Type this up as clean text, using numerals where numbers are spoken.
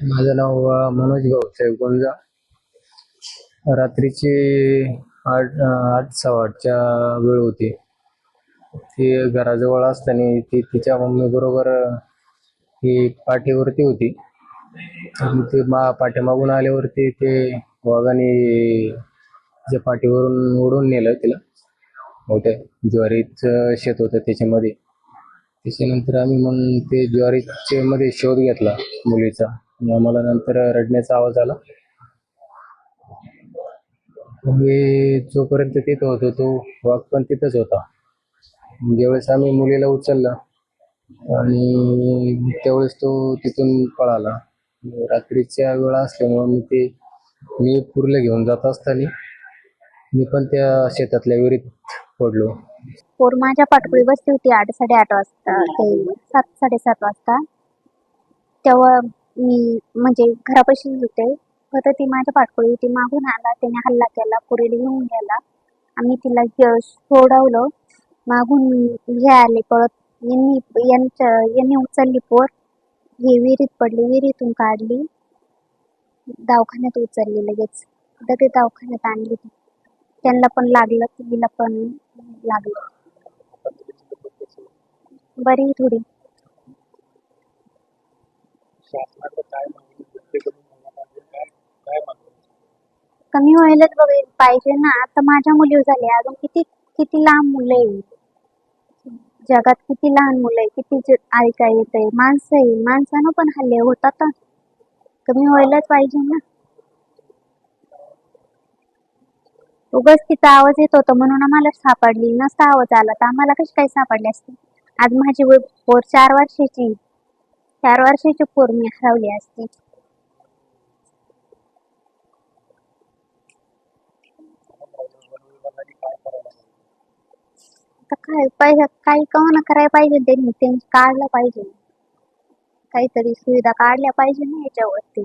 माझं नाव मनोज भाऊसाहेब गुंजा. रात्रीची 8:30च्या वेळ होती. ती घराजवळ असताना ती तिच्या मम्मी बरोबर ही पाठीवरती होती आणि ते पाठीमागून आल्यावरती ते वाघाने तिच्या पाठीवरून ओढून नेलं तिला. मोठ्या ज्वारीचं शेत होतं त्याच्यामध्ये. त्याच्यानंतर आम्ही मग ते ज्वारीचे मध्ये शोध घेतला मुलीचा आणि आम्हाला नंतर रडण्याचा आवाज आला. मी जोपर्यंत तिथं होतो तो वाघ पण तिथंच होता. ज्यावेळेस आम्ही मुलीला उचललं आणि त्यावेळेस तो तिथून पळाला. रात्रीच्या वेळा असल्यामुळे मी पुरलं घेऊन जात असताना मी पण त्या शेतातल्या विहिरीत पडलो. पोर माझ्या पाठकुळी बसली होती 8-8:30 वाजता ते 7-7:30 वाजता. तेव्हा मी म्हणजे घरापाशीच होते. फक्त ती माझ्या पाठकुळी होती. मागून आला, त्याने हल्ला केला, पोरीला घेऊन गेला. आम्ही तिला सोडवलं. मागून हे आले पळत. यांनी उचलली पोर. ही विहिरीत पडली, विहिरीतून काढली, दवाखान्यात उचलली लगेच. ते दवाखान्यात आणली. त्यांना पण लागलं, तिला पण लागलं. बरी थोडी. कमी व्हायलाच पाहिजे ना. आता माझ्या मुली झाले, अजून किती किती लहान मुलं आहे. जगात किती लहान मुलं आहे, किती ऐकाय येतंय. माणसं आहे, माणसानं पण हल्ले होतात. कमी व्हायलाच पाहिजे ना. उगाच तिचा आवाज येत होता म्हणून आम्हाला सापडली. नसता आवाज आला तर आम्हाला कशी काय सापडली असती. आज माझी पोर 4 वर्षाची 4 वर्षाची पोर मी हरवली असती. आता काय पाहिजे, काही कमाना करायला पाहिजे. त्यांनी काढलं पाहिजे, काहीतरी सुविधा काढल्या पाहिजे ना याच्यावरती.